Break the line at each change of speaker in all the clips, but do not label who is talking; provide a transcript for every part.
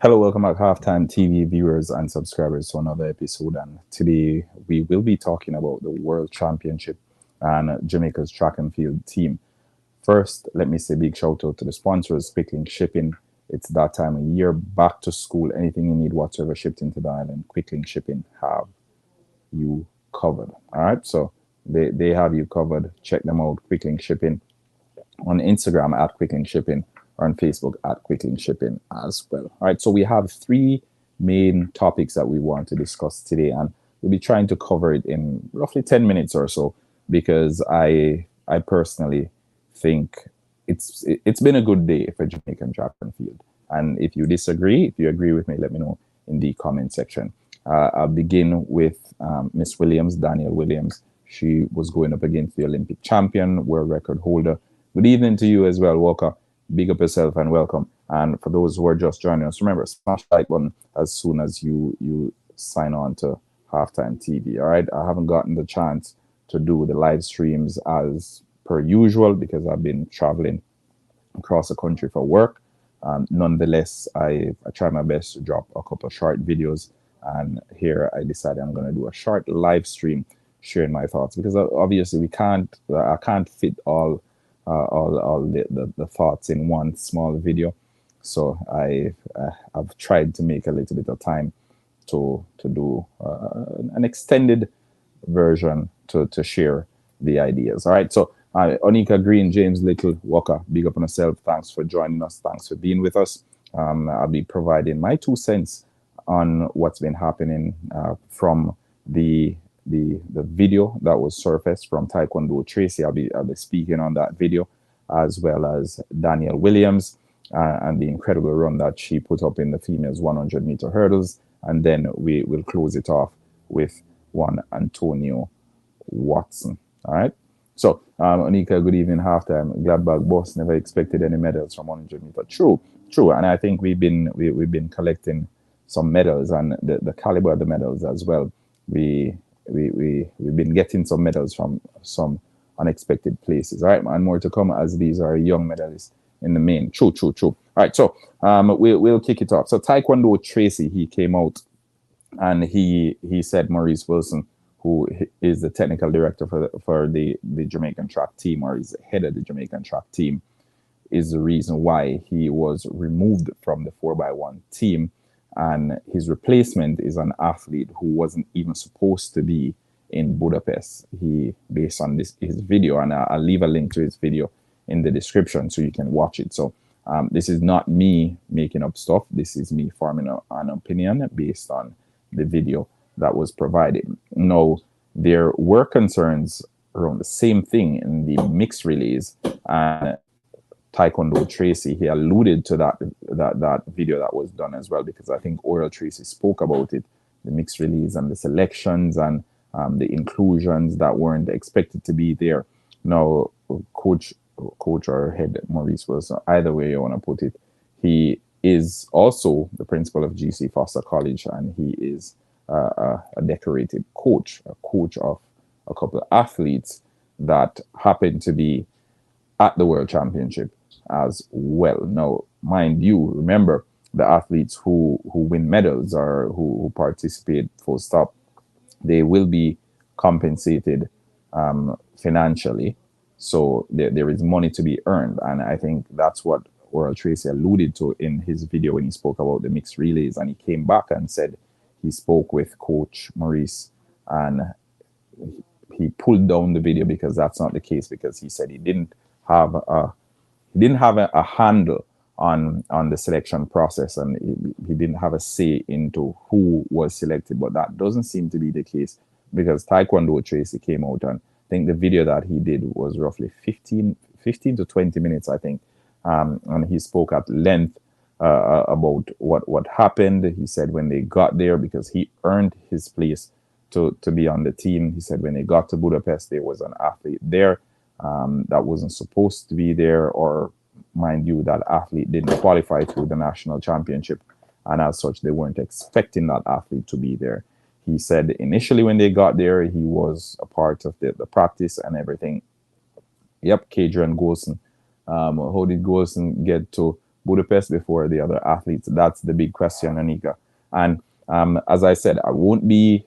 Hello, welcome back, Halftime TV viewers and subscribers, to another episode. And today we will be talking about the World Championship and Jamaica's track and field team. First, let me say big shout out to the sponsors, Quicklink Shipping. It's that time of year, back to school. Anything you need whatsoever shipped into the island, Quicklink Shipping have you covered. All right, so they have you covered. Check them out, Quicklink Shipping on Instagram at Quicklink Shipping, or on Facebook at Quicklink Shipping as well. All right, so we have three main topics that we want to discuss today, and we'll be trying to cover it in roughly 10 minutes or so, because I personally think it's been a good day for Jamaican track and field. And if you disagree, if you agree with me, let me know in the comment section. I'll begin with Miss Williams, Danielle Williams. She was going up against the Olympic champion, world record holder. Good evening to you as well, Walker. Big up yourself and welcome. And for those who are just joining us, remember, smash the like button as soon as you sign on to Halftime TV. All right. I haven't gotten the chance to do the live streams as per usual because I've been traveling across the country for work. Nonetheless, I try my best to drop a couple of short videos. And here I decided I'm going to do a short live stream sharing my thoughts, because obviously I can't fit all the thoughts in one small video. So I've tried to make a little bit of time to do an extended version to share the ideas. All right. So Onika Green, James Little, Walker, big up on yourself. Thanks for joining us. Thanks for being with us. I'll be providing my 2 cents on what's been happening from the video that was surfaced from Taekwondo Tracy. I'll be speaking on that video, as well as Danielle Williams and the incredible run that she put up in the females 100-meter hurdles. And then we will close it off with one Antonio Watson. All right. So, Anika, good evening, halftime. Gladbach boss never expected any medals from 100 meter. True. And I think we've been collecting some medals, and the caliber of the medals as well. We've been getting some medals from some unexpected places. All right, and more to come, as these are young medalists in the main. True. All right, so we'll kick it off. So Taekwondo Tracy, he came out and he said Maurice Wilson, who is the technical director for the Jamaican track team, or is the head of the Jamaican track team, is the reason why he was removed from the 4x1 team. And his replacement is an athlete who wasn't even supposed to be in Budapest. He, based on his video, and I'll leave a link to his video in the description so you can watch it. So this is not me making up stuff. This is me forming an opinion based on the video that was provided. Now, there were concerns around the same thing in the mixed relays, and Taekwondo Tracy, he alluded to that video that was done as well, because I think Oral Tracy spoke about it, the mixed release and the selections and the inclusions that weren't expected to be there. Now, coach or head Maurice Wilson, either way you want to put it, he is also the principal of GC Foster College, and he is a decorated coach, a coach of a couple of athletes that happen to be at the World Championship as well. Now, mind you, remember, the athletes who win medals or who participate, full stop, they will be compensated financially. So there is money to be earned. And I think that's what Oral Tracy alluded to in his video when he spoke about the mixed relays. And he came back and said he spoke with Coach Maurice, and he pulled down the video because that's not the case, because he said he didn't have a handle on the selection process, and he didn't have a say into who was selected. But that doesn't seem to be the case, because Taekwondo Tracy came out, and I think the video that he did was roughly 15 to 20 minutes, I think. And he spoke at length about what happened. He said when they got there, because he earned his place to be on the team, he said when they got to Budapest, there was an athlete there that wasn't supposed to be there, or mind you, that athlete didn't qualify through the national championship, and as such, they weren't expecting that athlete to be there. He said initially when they got there, he was a part of the practice and everything. Yep, Kadrian Golson. How did Golson get to Budapest before the other athletes? That's the big question, Anika. And as I said, I won't be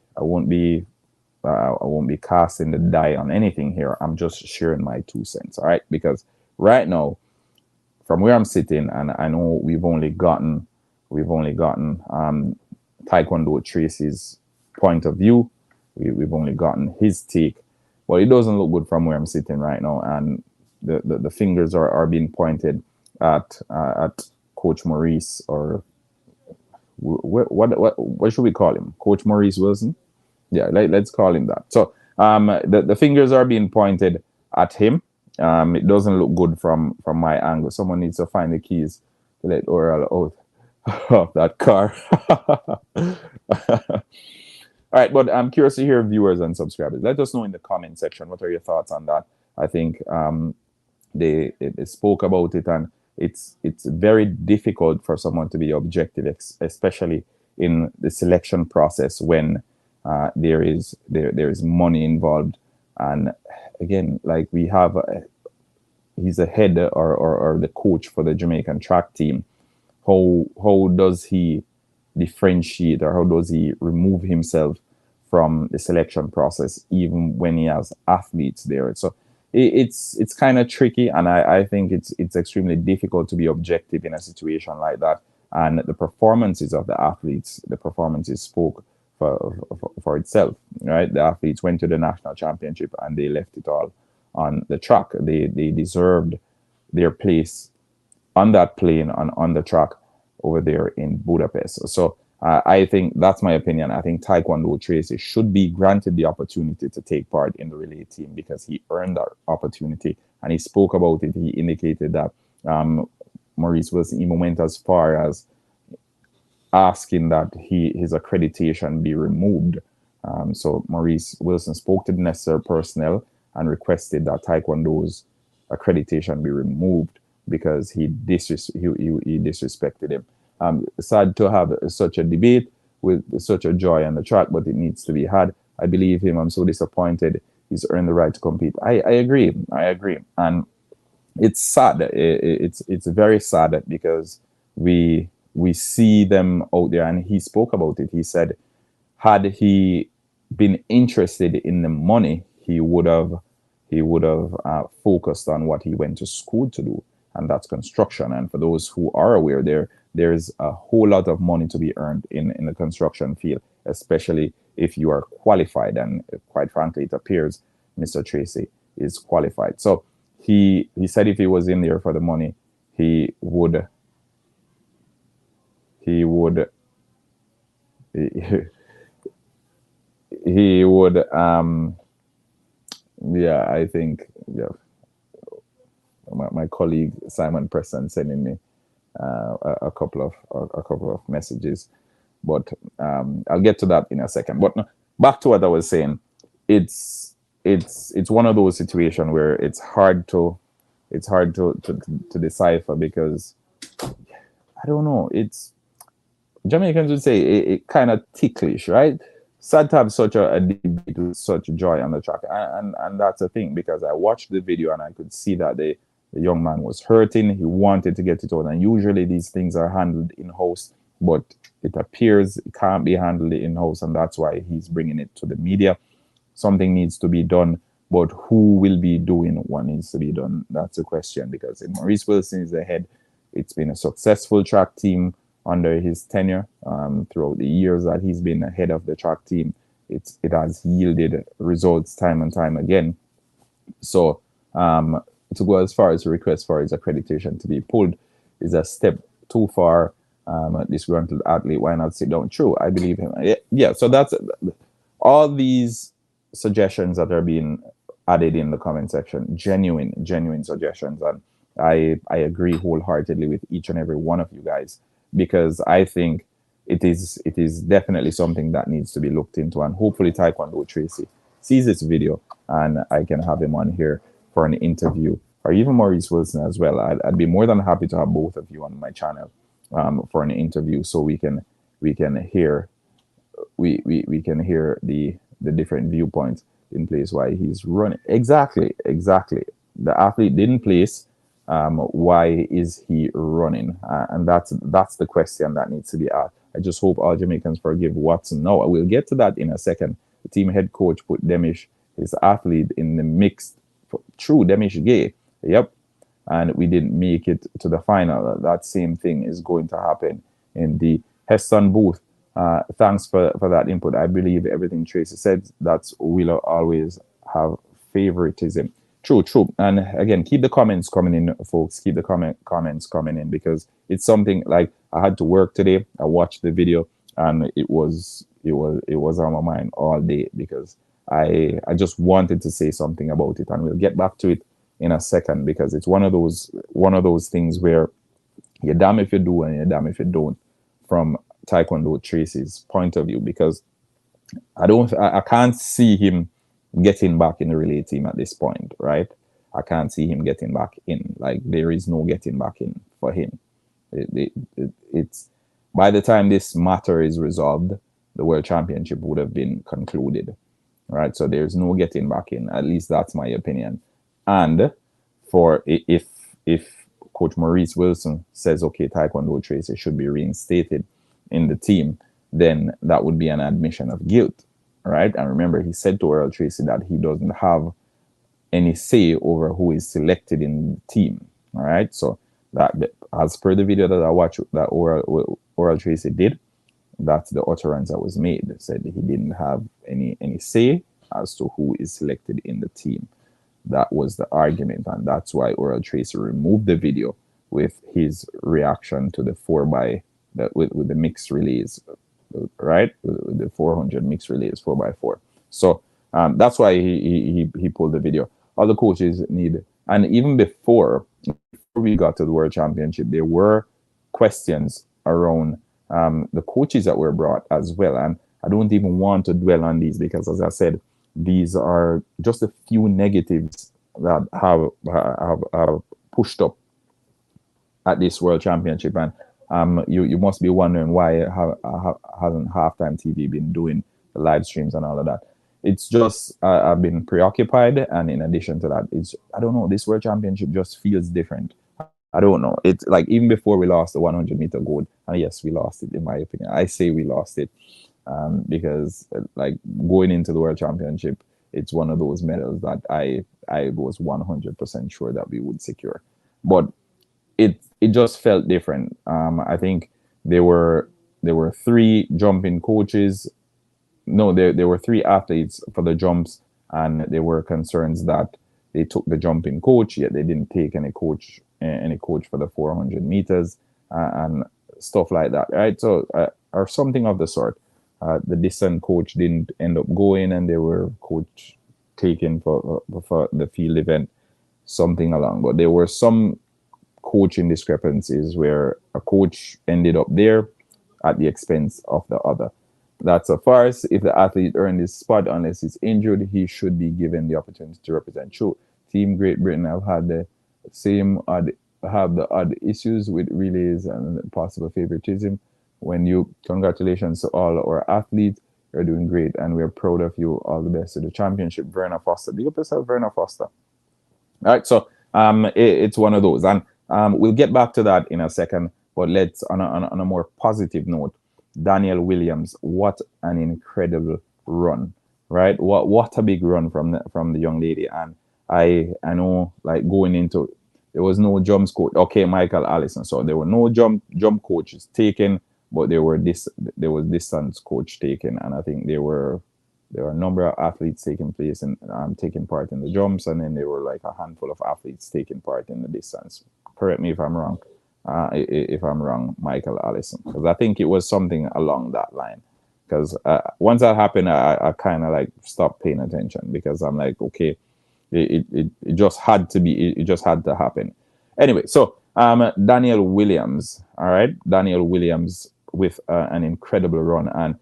casting the die on anything here. I'm just sharing my 2 cents, all right? Because right now, from where I'm sitting, and I know we've only gotten Taekwondo Tracy's point of view. We've only gotten his take, but it doesn't look good from where I'm sitting right now, and the fingers are being pointed at Coach Maurice, or what should we call him? Coach Maurice Wilson? Yeah, let's call him that. So the fingers are being pointed at him. It doesn't look good from my angle. Someone needs to find the keys to let Oral out of that car. All right, but I'm curious to hear viewers and subscribers. Let us know in the comment section, what are your thoughts on that. I think they spoke about it, and it's very difficult for someone to be objective, especially in the selection process when there is money involved. And again, like we have he's a head or the coach for the Jamaican track team. How does he differentiate, or how does he remove himself from the selection process even when he has athletes there? So it's kind of tricky, and I think it's extremely difficult to be objective in a situation like that. And the performances of the athletes, the performances spoke for itself, right? The athletes went to the national championship and they left it all on the track. They deserved their place on that plane, on the track over there in Budapest. So I think that's my opinion. I think Taekwondo Tracy should be granted the opportunity to take part in the relay team because he earned that opportunity, and he spoke about it. He indicated that Maurice Wilson even went as far as asking that his accreditation be removed. So Maurice Wilson spoke to the necessary personnel and requested that Taekwondo's accreditation be removed because he disrespected him. Sad to have such a debate with such a joy on the track, but it needs to be had. I believe him. I'm so disappointed. He's earned the right to compete. I agree. And it's sad. It's very sad because we see them out there, and he spoke about it. He said, had he been interested in the money, he would have focused on what he went to school to do, and that's construction. And for those who are aware, there's a whole lot of money to be earned in the construction field, especially if you are qualified. And quite frankly, it appears Mr. Tracy is qualified. So he said if he was in there for the money, he would yeah, I think, yeah, my colleague Simon Preston sending me a couple of messages, but I'll get to that in a second. But back to what I was saying, it's one of those situations where it's hard to decipher, because I don't know, it's Jamaicans would say it kind of ticklish, right? Sad to have such a debate with such joy on the track, and that's the thing, because I watched the video and I could see that the young man was hurting. He wanted to get it out, and usually these things are handled in-house, but it appears it can't be handled in-house, and that's why he's bringing it to the media. Something needs to be done, but who will be doing what needs to be done? That's the question, because in Maurice Wilson is the head. It's been a successful track team under his tenure. Throughout the years that he's been head of the track team, it has yielded results time and time again. So to go as far as to request for his accreditation to be pulled is a step too far. Disgruntled athlete, why not sit down? True, I believe him. Yeah, so that's all these suggestions that are being added in the comment section, genuine suggestions, and I agree wholeheartedly with each and every one of you guys, because I think it is definitely something that needs to be looked into, and hopefully Taekwondo Tracy sees this video and I can have him on here for an interview, or even Maurice Wilson as well. I'd be more than happy to have both of you on my channel for an interview, so we can hear the different viewpoints in place why he's running. Exactly. The athlete didn't place. Why is he running? And that's the question that needs to be asked. I just hope all Jamaicans forgive Watson. No, we'll get to that in a second. The team head coach put Demish, his athlete, in the mixed. True, Demish Gay. Yep. And we didn't make it to the final. That same thing is going to happen in the Heston booth. Thanks for that input. I believe everything Tracy said. That's will always have favoritism. True, true. And again, keep the comments coming in, folks. Keep the comments coming in, because it's something like I had to work today. I watched the video and it was on my mind all day, because I just wanted to say something about it, and we'll get back to it in a second, because it's one of those things where you're damn if you do and you're damn if you don't, from Taekwondo Tracy's point of view, because I can't see him getting back in the relay team at this point, right? I can't see him getting back in. Like, there is no getting back in for him. It's by the time this matter is resolved, the World Championship would have been concluded, right? So there's no getting back in. At least that's my opinion. And for if Coach Maurice Wilson says, okay, Taekwondo Tracy should be reinstated in the team, then that would be an admission of guilt, right? And remember, he said to Earl Tracy that he doesn't have any say over who is selected in the team, all right? So that, as per the video that I watched that Earl Tracy did, that's the utterance that was made. It said he didn't have any say as to who is selected in the team. That was the argument, and that's why Earl Tracy removed the video with his reaction to the 4x with the mixed relays, right? With the 400 mixed relays 4x4. So that's why he pulled the video. Other coaches need, and even before we got to the World Championship, there were questions around the coaches that were brought as well. And I don't even want to dwell on these, because, as I said, these are just a few negatives that have pushed up at this World Championship. And you must be wondering why hasn't Halftime TV been doing the live streams and all of that. It's just I've been preoccupied, and in addition to that, I don't know, this World Championship just feels different. I don't know. It's like, even before we lost the 100-meter gold, and yes, we lost it, in my opinion. I say we lost it because, like, going into the World Championship, it's one of those medals that I was 100% sure that we would secure. But it just felt different. I think there were 3 jumping coaches. No, there were 3 athletes for the jumps, and there were concerns that they took the jumping coach, yet they didn't take any coach for the 400 meters and stuff like that, right? So, or something of the sort. The distance coach didn't end up going, and they were coach taken for the field event, something along. But there were some coaching discrepancies where a coach ended up there at the expense of the other. That's a farce. If the athlete earned his spot, unless he's injured, he should be given the opportunity to represent. True. Team Great Britain have had the odd issues with relays and possible favoritism. Congratulations to all our athletes. You're doing great, and we're proud of you. All the best to the championship. Verna Foster. Big up yourself, Verna Foster. All right, so it's one of those, and we'll get back to that in a second. But let's, on a more positive note, Danielle Williams, what an incredible run, right? What a big run from the young lady. And I know, like, going into, there was no jumps coach. Okay, Michael Allison. So there were no jump coaches taken, but there was distance coach taken, and I think there were a number of athletes taking part in the jumps, and then there were like a handful of athletes taking part in the distance. Correct me if I'm wrong. If I'm wrong, Michael Allison, because I think it was something along that line. Because once that happened, I kind of like stopped paying attention, because I'm like, okay, it just had to be, it just had to happen. Anyway, so Danielle Williams, all right, Danielle Williams with an incredible run, and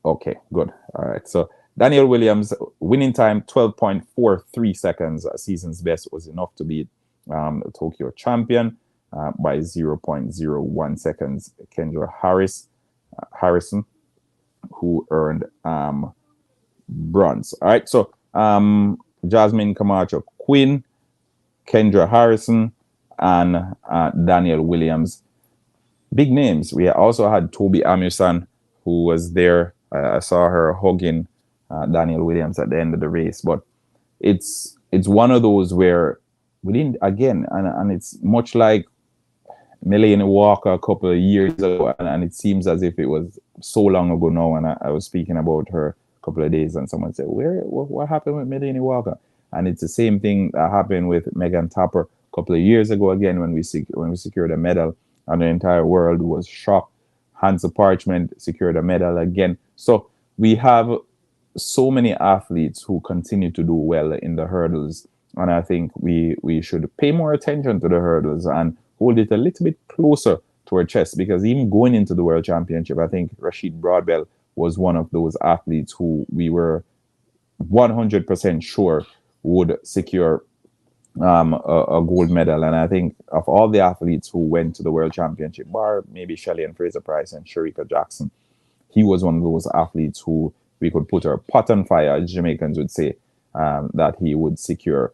okay, good, all right. So Danielle Williams winning time 12.43 seconds, season's best, was enough to beat the Tokyo champion. By 0.01 seconds, Kendra Harrison, who earned bronze. All right, so Jasmine Camacho Quinn Kendra Harrison, and Daniel Williams. Big names. We also had Toby Amusan, who was there. I saw her hugging Daniel Williams at the end of the race. But it's one of those where we didn't, again, and it's much like Melanie Walker a couple of years ago, and it seems as if it was so long ago now. And I was speaking about her a couple of days, and someone said, what happened with Melanie Walker?" And it's the same thing that happened with Megan Tapper a couple of years ago. Again, when we secured a medal, and the entire world was shocked. Hansa Parchment secured a medal again. So we have so many athletes who continue to do well in the hurdles, and I think we should pay more attention to the hurdles and hold it a little bit closer to our chest, because even going into the World Championship, I think Rashid Broadbell was one of those athletes who we were 100% sure would secure a gold medal. And I think of all the athletes who went to the World Championship, bar maybe Shelley and Fraser Price and Sharika Jackson, he was one of those athletes who we could put our pot on fire, as Jamaicans would say, that he would secure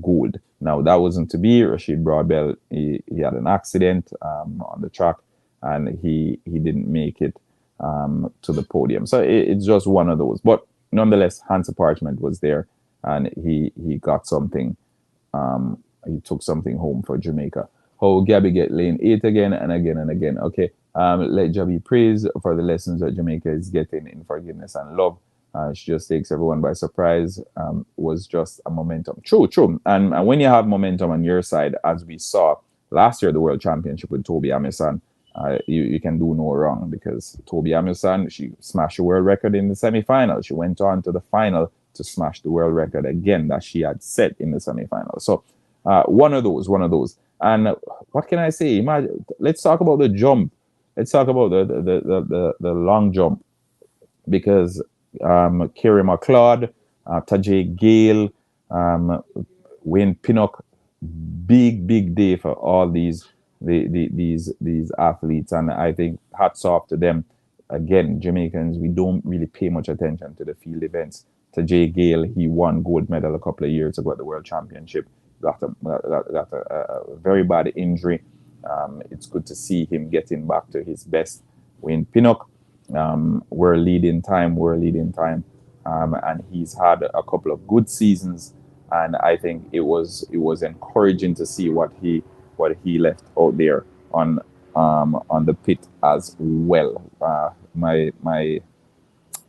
gold. Now, that wasn't to be. Rashid Broadbell, he had an accident on the track, and he didn't make it to the podium. So it's just one of those. But nonetheless, Hansa Parchment was there, and he got something. He took something home for Jamaica. How Gabby get lane 8 again and again and again. Okay. Let Jah be praised for the lessons that Jamaica is getting in forgiveness and love. She just takes everyone by surprise. Was just a momentum. True. And when you have momentum on your side, as we saw last year, the World Championship with Toby Amusan, you can do no wrong, because Toby Amusan, she smashed the world record in the semi-final. She went on to the final to smash the world record again that she had set in the semi-final. So one of those. And what can I say? Let's talk about the jump. Let's talk about the long jump, because Kerry McLeod, Tajay Gale, Wayne Pinnock, big day for all these athletes, and I think hats off to them. Again, Jamaicans, we don't really pay much attention to the field events. Tajay Gale, he won gold medal a couple of years ago at the World Championship. Got a very bad injury. It's good to see him getting back to his best. Wayne Pinnock, we're leading time, and he's had a couple of good seasons, and I think it was encouraging to see what he left out there on the pit as well.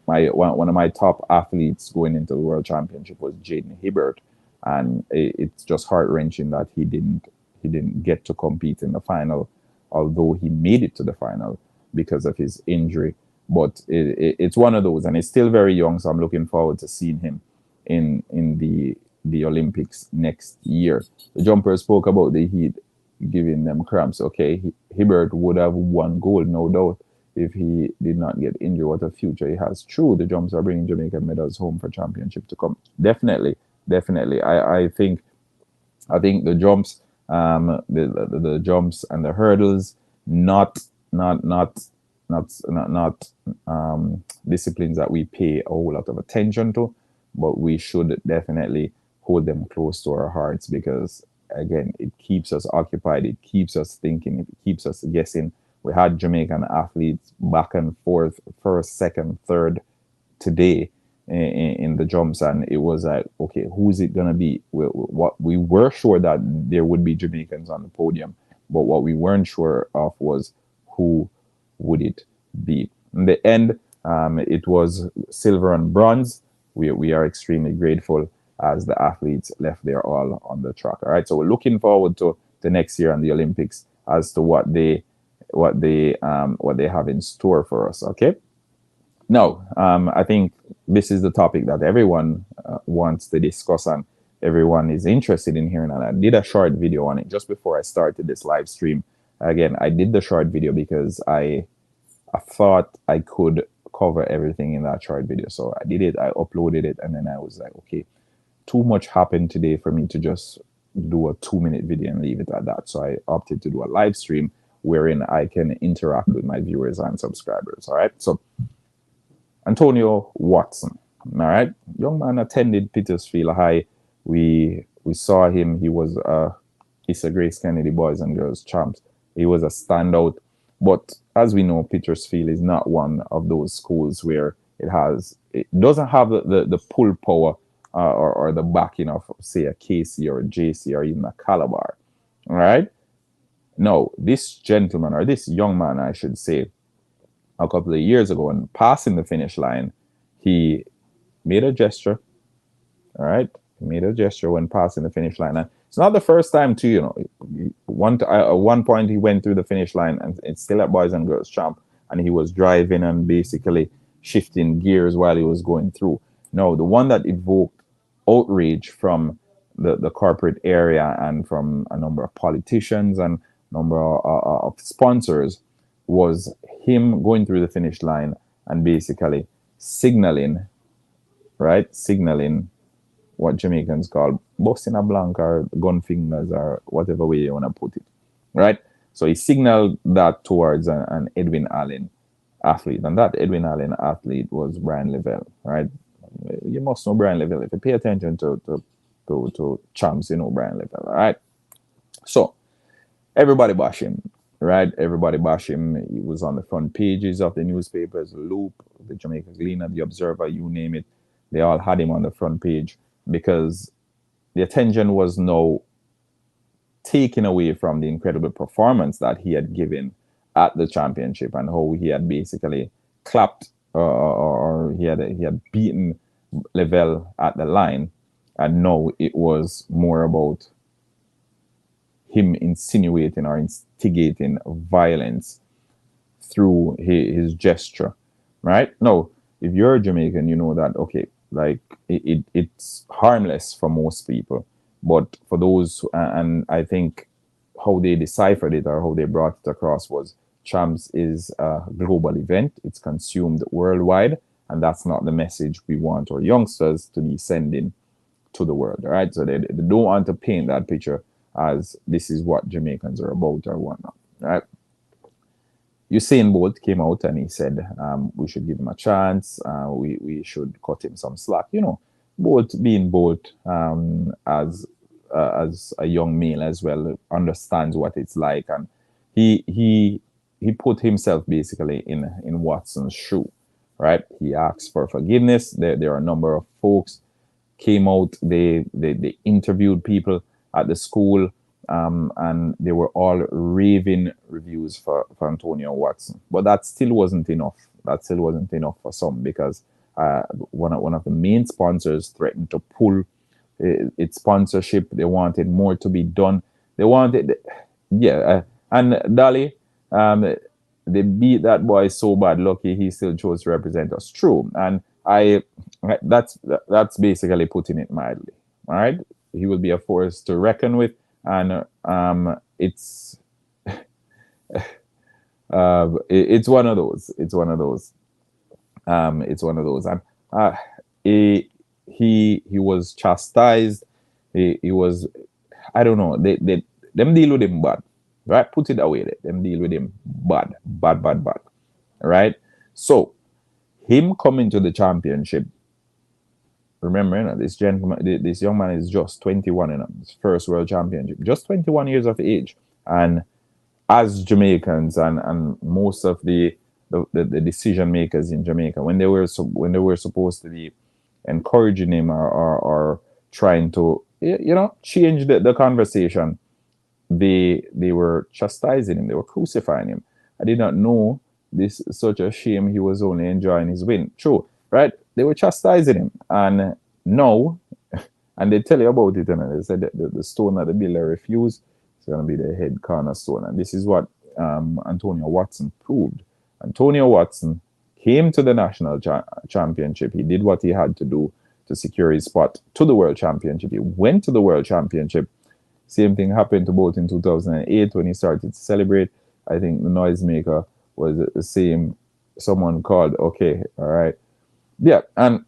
One of my top athletes going into the World Championship was Jaden Hibbert, and it's just heart-wrenching that he didn't get to compete in the final, although he made it to the final because of his injury. But it's one of those, and he's still very young, so I'm looking forward to seeing him in the Olympics next year. The jumper spoke about the heat giving them cramps. Okay, Hibbert would have won gold, no doubt, if he did not get injured. What a future he has. True, the jumps are bringing Jamaican medals home for championship to come. Definitely. I think the jumps, the jumps and the hurdles, not disciplines that we pay a whole lot of attention to, but we should definitely hold them close to our hearts, because again, it keeps us occupied, it keeps us thinking, it keeps us guessing. We had Jamaican athletes back and forth, first, second, third today in the jumps, and it was like, okay, who is it gonna be? We were sure that there would be Jamaicans on the podium, but what we weren't sure of was who would it be. In the end, it was silver and bronze. We are extremely grateful as the athletes left their all on the track. All right, so we're looking forward to the next year and the Olympics as to what they have in store for us. Okay. Now, I think this is the topic that everyone wants to discuss and everyone is interested in hearing. And I did a short video on it just before I started this live stream. Again, I did the short video because I thought I could cover everything in that short video. So I did it, I uploaded it, and then I was like, okay, too much happened today for me to just do a 2-minute video and leave it at that. So I opted to do a live stream wherein I can interact with my viewers and subscribers. All right. So Antonio Watson, all right, young man attended Petersfield High. We We saw him. He was Issa Grace Kennedy Boys and Girls Champs. He was a standout. But as we know, Petersfield is not one of those schools where it doesn't have the pull power or the backing of, say, a KC or a JC or even a Calabar. All right. No, this gentleman, or this young man, I should say, a couple of years ago, and passing the finish line, he made a gesture. All right, he made a gesture when passing the finish line, and it's not the first time too. At one point he went through the finish line, and it's still at Boys and Girls Champ, and he was driving and basically shifting gears while he was going through. No, the one that evoked outrage from the corporate area and from a number of politicians and number of sponsors was him going through the finish line and basically signaling, right? Signaling what Jamaicans call busting a blank or gun fingers or whatever way you want to put it, right? So he signaled that towards an Edwin Allen athlete, and that Edwin Allen athlete was Brian Lavelle, right? You must know Brian Lavelle. If you pay attention to champs, you know Brian Lavelle, all right? So everybody bash him, right? Everybody bash him. He was on the front pages of the newspapers, Loop, the Jamaica Gleaner, the Observer, you name it. They all had him on the front page because the attention was now taken away from the incredible performance that he had given at the championship and how he had basically clapped or he had beaten Lavelle at the line, and now it was more about him insinuating or instigating violence through his gesture, right? Now, if you're a Jamaican, you know that, okay, like it's harmless for most people, but for those, and I think how they deciphered it or how they brought it across was Champs is a global event. It's consumed worldwide, and that's not the message we want our youngsters to be sending to the world, right? So they don't want to paint that picture as this is what Jamaicans are about or whatnot, right? Usain Bolt came out and he said we should give him a chance. We should cut him some slack. You know, Bolt being Bolt as a young male as well understands what it's like, and he put himself basically in Watson's shoe, right? He asked for forgiveness. There are a number of folks came out. They interviewed people at the school. And they were all raving reviews for Antonio Watson. But that still wasn't enough. That still wasn't enough for some because one of the main sponsors threatened to pull its sponsorship. They wanted more to be done. They wanted, and Dolly, they beat that boy so bad. Lucky he still chose to represent us. True, and that's basically putting it mildly. All right, he will be a force to reckon with. And it's it's one of those. It's one of those. And he was chastised. He was, I don't know. Them deal with him bad, right? Put it away. Them deal with him bad. Right. So him coming to the championship. Remember, you know, this young man is just 21 in his first world championship, just 21 years of age. And as Jamaicans and most of the decision makers in Jamaica, when they were supposed to be encouraging him or trying to, you know, change the conversation, they were chastising him, they were crucifying him. I did not know this is such a shame. He was only enjoying his win. True, right? They were chastising him, and now, and they tell you about it, and they said that the stone that the builder refused is going to be the head cornerstone, and this is what Antonio Watson proved. Antonio Watson came to the national championship. He did what he had to do to secure his spot to the world championship. He went to the world championship. Same thing happened to Bolt in 2008 when he started to celebrate. I think the noisemaker was the same. Someone called, okay, all right. Yeah, and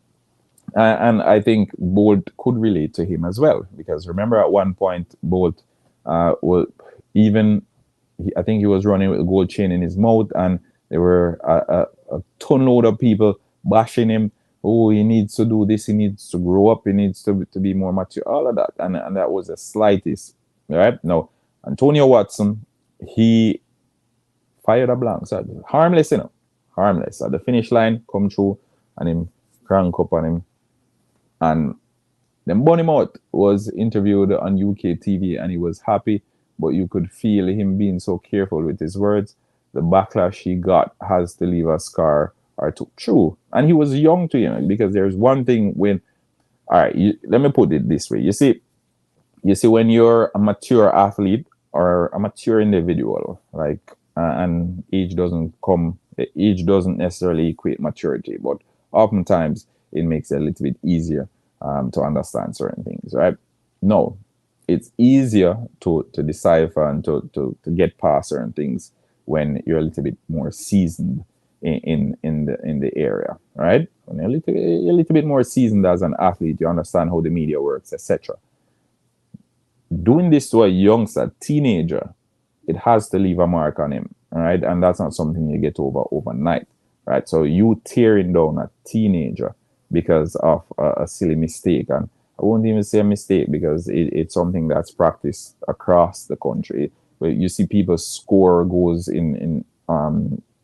I think Bolt could relate to him as well, because remember at one point Bolt I think he was running with a gold chain in his mouth, and there were a ton load of people bashing him, oh, he needs to do this, he needs to grow up, he needs to be more mature, all of that. And that was the slightest. Right? Now, Antonio Watson, he fired a blank. So harmless, harmless. At the finish line, come through and him crank up on him. And then Bonnie Mouth was interviewed on UK TV and he was happy, but you could feel him being so careful with his words. The backlash he got has to leave a scar or two. True. And he was young to him because there's one thing when, all right, let me put it this way. You see, when you're a mature athlete or a mature individual, like, and age doesn't necessarily equate maturity, but oftentimes it makes it a little bit easier to understand certain things, right? No, it's easier to decipher and to get past certain things when you're a little bit more seasoned in the area, right? When you're a little bit more seasoned as an athlete, you understand how the media works, etc. Doing this to a youngster, teenager, it has to leave a mark on him, all right? And that's not something you get over overnight, right? So you tearing down a teenager because of a silly mistake, and I won't even say a mistake because it's something that's practiced across the country. Where you see people score goals in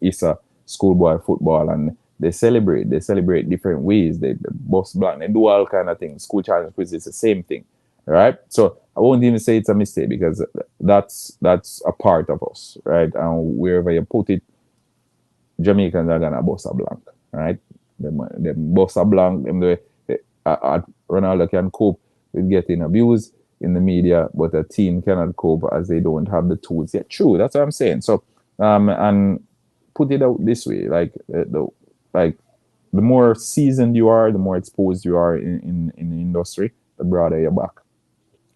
ISA schoolboy football, and they celebrate different ways. They bust blank, they do all kind of things. School challenge quiz is the same thing, right? So I won't even say it's a mistake because that's a part of us, right? And wherever you put it, Jamaicans are gonna bust a blank, right? Them bust a blank. Ronaldo can cope with getting abused in the media, but a team cannot cope as they don't have the tools. Yeah, true. That's what I'm saying. So, and put it out this way, like the more seasoned you are, the more exposed you are in the industry, the broader your back.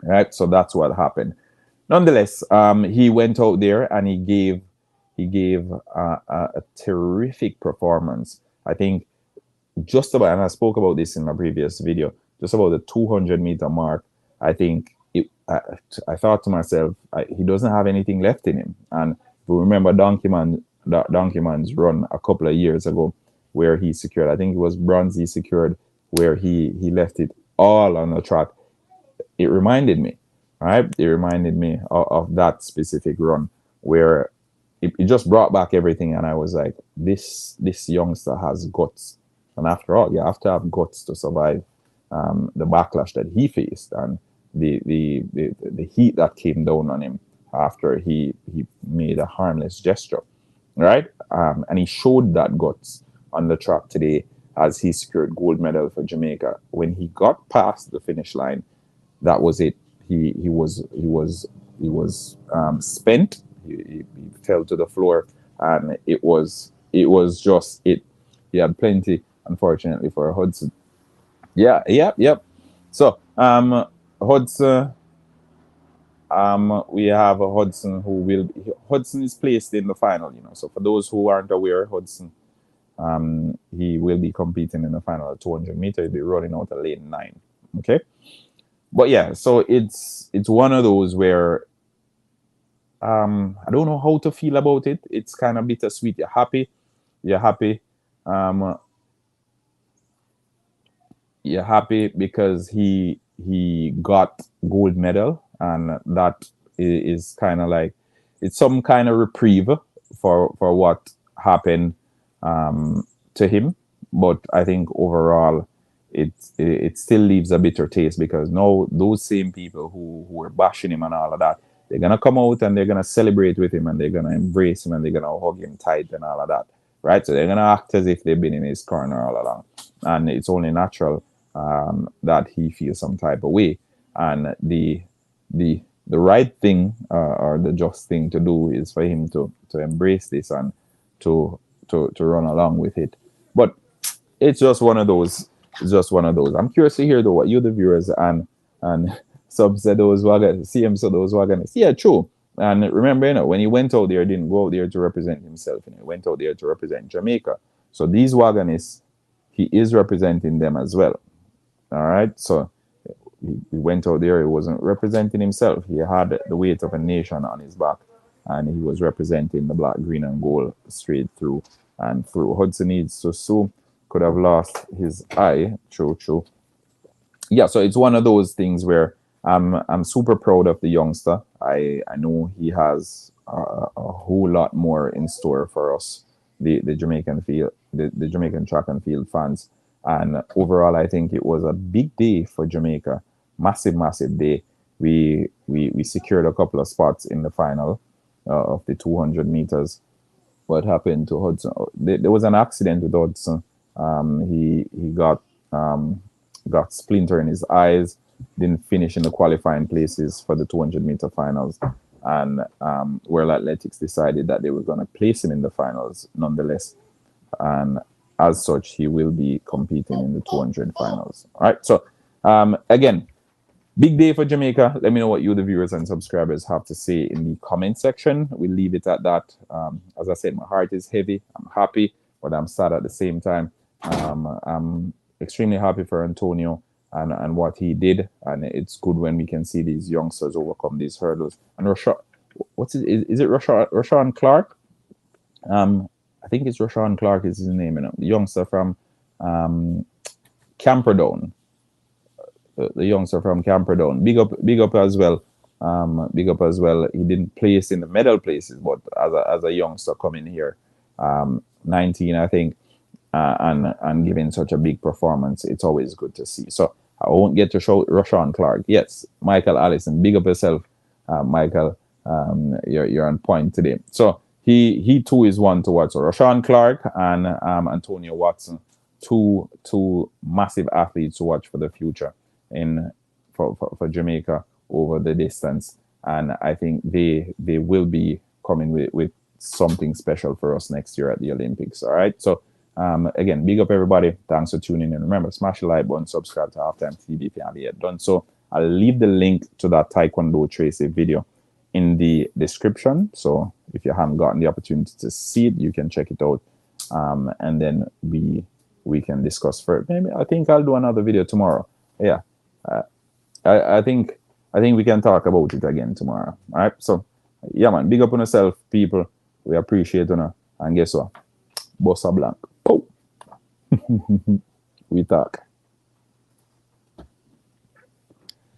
Right. So that's what happened. Nonetheless, he went out there and he gave a terrific performance. I think just about, and I spoke about this in my previous video, just about the 200-meter mark. I think I thought to myself, he doesn't have anything left in him. And if you remember Donkey Man's run a couple of years ago, where he secured, I think it was bronze he secured, where he left it all on the track. It reminded me, right? It reminded me of that specific run where it just brought back everything, and I was like, this youngster has guts. And after all, you have to have guts to survive the backlash that he faced and the heat that came down on him after he made a harmless gesture, right? And he showed that guts on the track today as he secured gold medal for Jamaica. When he got past the finish line, that was it. He was spent. He fell to the floor, and it was just it. He had plenty, unfortunately, for Hudson. Yeah, yep. So Hudson, we have a Hudson Hudson is placed in the final. So for those who aren't aware, Hudson, he will be competing in the final at 200 meters. He'll be running out of lane 9. Okay. But yeah, so it's one of those where I don't know how to feel about it. It's kind of bittersweet. You're happy. You're happy because he got gold medal, and that is kind of like it's some kind of reprieve for what happened to him. But I think overall, it still leaves a bitter taste because now those same people who were bashing him and all of that, they're gonna come out and they're gonna celebrate with him and they're gonna embrace him and they're gonna hug him tight and all of that, right? So they're gonna act as if they've been in his corner all along, and it's only natural that he feels some type of way. And the right thing or the just thing to do is for him to embrace this and to run along with it. But it's just one of those. I'm curious to hear though what you, the viewers, and subs said those wagons, CM said those wagons. Yeah, true. And remember, when he went out there, he didn't go out there to represent himself. He went out there to represent Jamaica. So these wagonists, he is representing them as well. All right. So he went out there. He wasn't representing himself. He had the weight of a nation on his back, and he was representing the black, green, and gold straight through and through. Hudson needs to sue could have lost his eye. True, true. Yeah, so it's one of those things where I'm super proud of the youngster. I know he has a whole lot more in store for us, the Jamaican field, the Jamaican track and field fans. And overall, I think it was a big day for Jamaica. Massive, massive day. We secured a couple of spots in the final of the 200 meters. What happened to Hudson? There was an accident with Hudson. He got splinter in his eyes. Didn't finish in the qualifying places for the 200-meter finals, and World Athletics decided that they were going to place him in the finals nonetheless. And as such, he will be competing in the 200 finals. All right. So again, big day for Jamaica. Let me know what you, the viewers and subscribers, have to say in the comment section. We'll leave it at that. As I said, my heart is heavy. I'm happy, but I'm sad at the same time. I'm extremely happy for Antonio and what he did. And it's good when we can see these youngsters overcome these hurdles. And is it Rashawn Clark? I think it's Rashawn Clark is his name. You know, the youngster from Camperdown. The youngster from Camperdown. Big up as well. Big up as well. He didn't place in the medal places, but as a youngster coming here, 19, I think, and giving such a big performance, it's always good to see. So I won't get to show Rashawn Clark. Yes, Michael Allison, big up yourself, Michael. You're on point today. So he too is one to watch. So Rashawn Clark and Antonio Watson, two massive athletes to watch for the future for Jamaica over the distance. And I think they will be coming with something special for us next year at the Olympics. All right. So again, big up everybody. Thanks for tuning in. Remember, smash the like button, subscribe to Halftime TV if you haven't yet done so. I'll leave the link to that Taekwondo Tracy video in the description. So if you haven't gotten the opportunity to see it, you can check it out. And then we can discuss further. Maybe I think I'll do another video tomorrow. Yeah. I think we can talk about it again tomorrow. All right. So yeah, man, big up on yourself, people. We appreciate you. And guess what? Bossa Blanc. Oh. We talk.